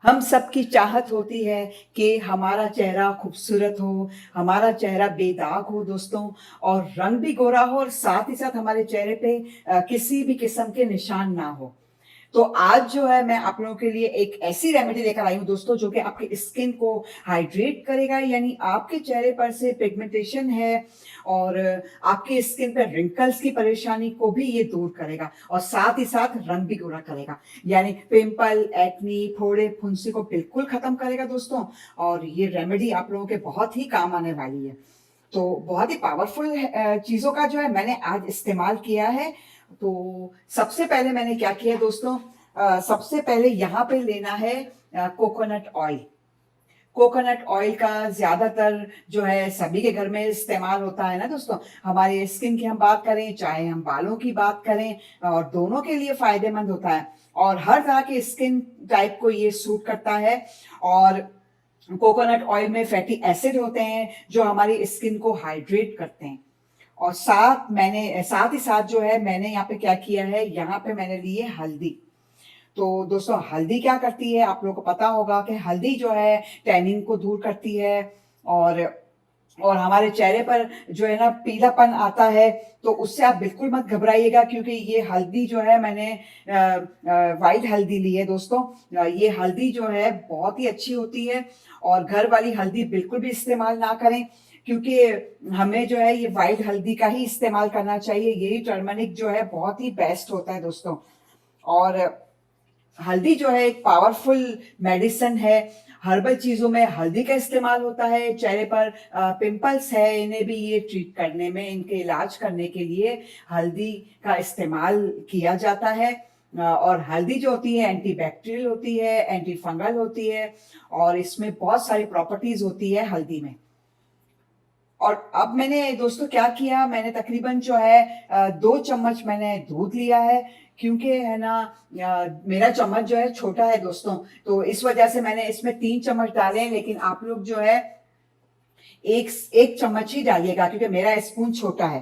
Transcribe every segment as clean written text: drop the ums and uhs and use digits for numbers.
हम सबकी चाहत होती है कि हमारा चेहरा खूबसूरत हो, हमारा चेहरा बेदाग हो दोस्तों और रंग भी गोरा हो और साथ ही साथ हमारे चेहरे पे किसी भी किस्म के निशान ना हो। तो आज जो है मैं आप लोगों के लिए एक ऐसी रेमेडी लेकर आई हूँ दोस्तों जो कि आपकी स्किन को हाइड्रेट करेगा यानी आपके चेहरे पर से पिगमेंटेशन है और आपकी स्किन पर रिंकल्स की परेशानी को भी ये दूर करेगा और साथ ही साथ रंग भी गोरा करेगा यानी पिंपल, एक्नी, फोड़े, फुंसी को बिल्कुल खत्म करेगा दोस्तों। और ये रेमेडी आप लोगों के बहुत ही काम आने वाली है। तो बहुत ही पावरफुल चीज़ों का जो है मैंने आज इस्तेमाल किया है। तो सबसे पहले मैंने क्या किया दोस्तों, सबसे पहले यहाँ पे लेना है कोकोनट ऑयल। कोकोनट ऑयल का ज़्यादातर जो है सभी के घर में इस्तेमाल होता है ना दोस्तों। हमारे स्किन की हम बात करें, चाहे हम बालों की बात करें और दोनों के लिए फ़ायदेमंद होता है और हर तरह के स्किन टाइप को ये सूट करता है। और कोकोनट ऑयल में फैटी एसिड होते हैं जो हमारी स्किन को हाइड्रेट करते हैं। और साथ ही साथ जो है मैंने यहाँ पे क्या किया है, यहाँ पे मैंने ली है हल्दी। तो दोस्तों हल्दी क्या करती है, आप लोगों को पता होगा कि हल्दी जो है टैनिंग को दूर करती है और हमारे चेहरे पर जो है ना पीलापन आता है तो उससे आप बिल्कुल मत घबराइएगा क्योंकि ये हल्दी जो है मैंने वाइट हल्दी ली है दोस्तों। ये हल्दी जो है बहुत ही अच्छी होती है और घर वाली हल्दी बिल्कुल भी इस्तेमाल ना करें क्योंकि हमें जो है ये वाइट हल्दी का ही इस्तेमाल करना चाहिए। यही टर्मरिक जो है बहुत ही बेस्ट होता है दोस्तों। और हल्दी जो है एक पावरफुल मेडिसिन है। हर्बल चीज़ों में हल्दी का इस्तेमाल होता है। चेहरे पर पिंपल्स है, इन्हें भी ये ट्रीट करने में, इनके इलाज करने के लिए हल्दी का इस्तेमाल किया जाता है। और हल्दी जो होती है एंटी बैक्टीरियल होती है, एंटी फंगल होती है और इसमें बहुत सारी प्रॉपर्टीज होती है हल्दी में। और अब मैंने दोस्तों क्या किया, मैंने तकरीबन जो है 2 चम्मच मैंने दूध लिया है क्योंकि है ना मेरा चम्मच जो है छोटा है दोस्तों। तो इस वजह से मैंने इसमें 3 चम्मच डाले हैं, लेकिन आप लोग जो है एक एक चम्मच ही डालिएगा क्योंकि मेरा स्पून छोटा है।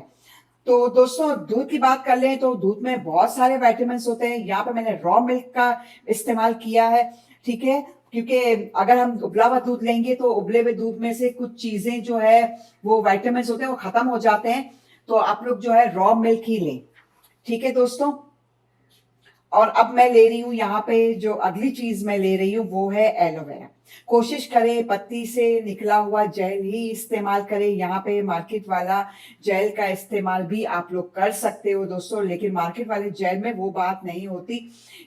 तो दोस्तों दूध की बात कर लें तो दूध में बहुत सारे विटामिन होते हैं। यहाँ पे मैंने रॉ मिल्क का इस्तेमाल किया है, ठीक है, क्योंकि अगर हम उबला हुआ दूध लेंगे तो उबले हुए दूध में से कुछ चीजें जो है वो विटामिन होते हैं वो खत्म हो जाते हैं। तो आप लोग जो है रॉ मिल्क ही लें, ठीक है दोस्तों। और अब मैं ले रही हूँ यहाँ पे जो अगली चीज मैं ले रही हूँ वो है एलोवेरा। कोशिश करें पत्ती से निकला हुआ जेल ही इस्तेमाल करें। यहाँ पे मार्केट वाला जेल का इस्तेमाल भी आप लोग कर सकते हो दोस्तों, लेकिन मार्केट वाले जेल में वो बात नहीं होती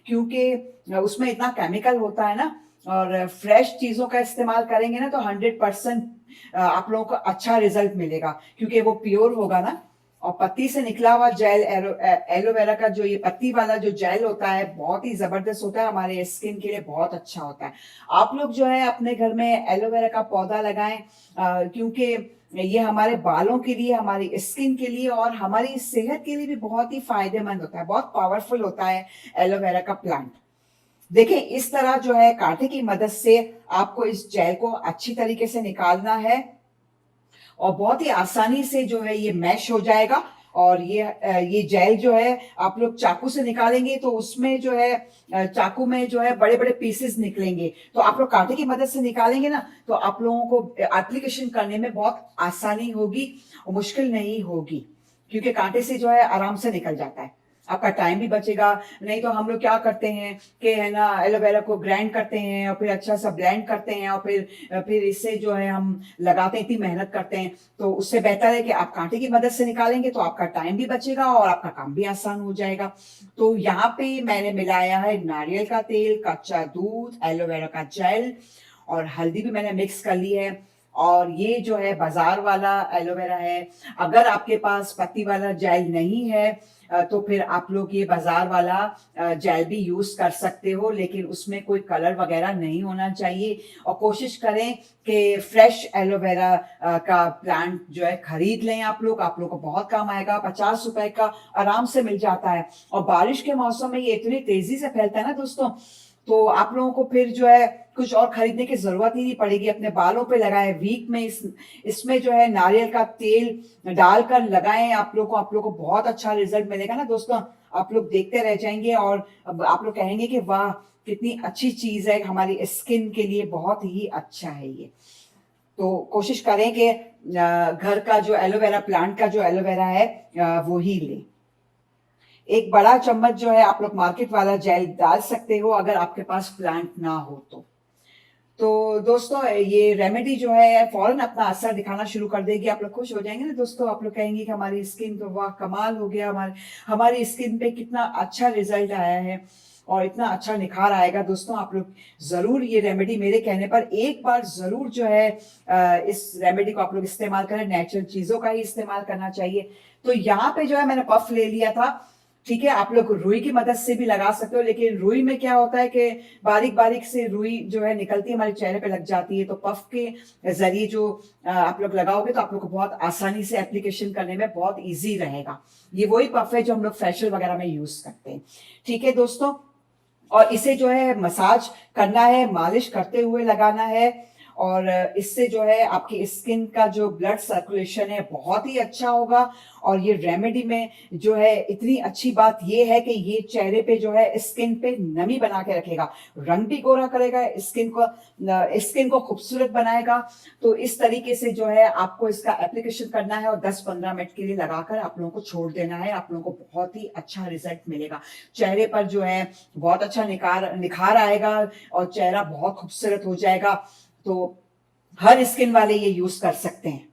क्योंकि उसमें इतना केमिकल होता है ना। और फ्रेश चीजों का इस्तेमाल करेंगे ना तो 100% आप लोगों को अच्छा रिजल्ट मिलेगा क्योंकि वो प्योर होगा ना। और पत्ती से निकला हुआ जेल एलोवेरा का जो ये पत्ती वाला जो जेल होता है बहुत ही जबरदस्त होता है, हमारे स्किन के लिए बहुत अच्छा होता है। आप लोग जो है अपने घर में एलोवेरा का पौधा लगाएं क्योंकि ये हमारे बालों के लिए, हमारी स्किन के लिए और हमारी सेहत के लिए भी बहुत ही फायदेमंद होता है, बहुत पावरफुल होता है एलोवेरा का प्लांट। देखिए इस तरह जो है कांटे की मदद से आपको इस जेल को अच्छी तरीके से निकालना है और बहुत ही आसानी से जो है ये मैश हो जाएगा। और ये जेल जो है आप लोग चाकू से निकालेंगे तो उसमें जो है चाकू में जो है बड़े बड़े पीसेस निकलेंगे। तो आप लोग कांटे की मदद से निकालेंगे ना तो आप लोगों को एप्लीकेशन करने में बहुत आसानी होगी और मुश्किल नहीं होगी क्योंकि कांटे से जो है आराम से निकल जाता है, आपका टाइम भी बचेगा। नहीं तो हम लोग क्या करते हैं कि है ना एलोवेरा को ग्राइंड करते हैं और फिर अच्छा सा ब्लेंड करते हैं और फिर इससे जो है हम लगाते हैं, इतनी मेहनत करते हैं। तो उससे बेहतर है कि आप कांटे की मदद से निकालेंगे तो आपका टाइम भी बचेगा और आपका काम भी आसान हो जाएगा। तो यहाँ पे मैंने मिलाया है नारियल का तेल, कच्चा दूध, एलोवेरा का जेल और हल्दी भी मैंने मिक्स कर ली है। और ये जो है बाजार वाला एलोवेरा है। अगर आपके पास पत्ती वाला जेल नहीं है तो फिर आप लोग ये बाजार वाला जेल भी यूज कर सकते हो, लेकिन उसमें कोई कलर वगैरह नहीं होना चाहिए। और कोशिश करें कि फ्रेश एलोवेरा का प्लांट जो है खरीद लें आप लोग को बहुत काम आएगा। 50 रुपए का आराम से मिल जाता है और बारिश के मौसम में ये इतनी तेजी से फैलता है ना दोस्तों, तो आप लोगों को फिर जो है कुछ और खरीदने की जरूरत ही नहीं पड़ेगी। अपने बालों पे लगाएं, वीक में इसमें जो है नारियल का तेल डालकर लगाएं। आप लोग को बहुत अच्छा रिजल्ट मिलेगा ना दोस्तों। आप लोग देखते रह जाएंगे और अब आप लोग कहेंगे कि वाह कितनी अच्छी चीज है, हमारी स्किन के लिए बहुत ही अच्छा है ये। तो कोशिश करें कि घर का जो एलोवेरा प्लांट का जो एलोवेरा है वो ही लें। एक बड़ा चम्मच जो है आप लोग मार्केट वाला जेल डाल सकते हो अगर आपके पास प्लांट ना हो तो। तो दोस्तों ये रेमेडी जो है फौरन अपना असर दिखाना शुरू कर देगी, आप लोग खुश हो जाएंगे ना दोस्तों, आप लोग कहेंगे कि हमारी स्किन तो वाह कमाल हो गया, हमारे हमारी स्किन पे कितना अच्छा रिजल्ट आया है और इतना अच्छा निखार आएगा। दोस्तों आप लोग जरूर ये रेमेडी मेरे कहने पर एक बार जरूर जो है इस रेमेडी को आप लोग इस्तेमाल करें, नेचुरल चीजों का ही इस्तेमाल करना चाहिए। तो यहाँ पे जो है मैंने पफ ले लिया था, ठीक है, आप लोग रुई की मदद से भी लगा सकते हो, लेकिन रुई में क्या होता है कि बारीक बारीक से रुई जो है निकलती है हमारे चेहरे पे लग जाती है, तो पफ के जरिए जो आप लोग लगाओगे तो आप लोग को बहुत आसानी से एप्लीकेशन करने में बहुत इजी रहेगा। ये वही पफ है जो हम लोग फेशियल वगैरह में यूज करते हैं, ठीक है दोस्तों। और इसे जो है मसाज करना है, मालिश करते हुए लगाना है, और इससे जो है आपकी स्किन का जो ब्लड सर्कुलेशन है बहुत ही अच्छा होगा। और ये रेमेडी में जो है इतनी अच्छी बात ये है कि ये चेहरे पे जो है स्किन पे नमी बना के रखेगा, रंग भी गोरा करेगा, स्किन को खूबसूरत बनाएगा। तो इस तरीके से जो है आपको इसका एप्लीकेशन करना है और 10-15 मिनट के लिए लगाकर आप लोगों को छोड़ देना है, आप लोगों को बहुत ही अच्छा रिजल्ट मिलेगा। चेहरे पर जो है बहुत अच्छा निखार आएगा और चेहरा बहुत खूबसूरत हो जाएगा। तो हर स्किन वाले ये यूज कर सकते हैं।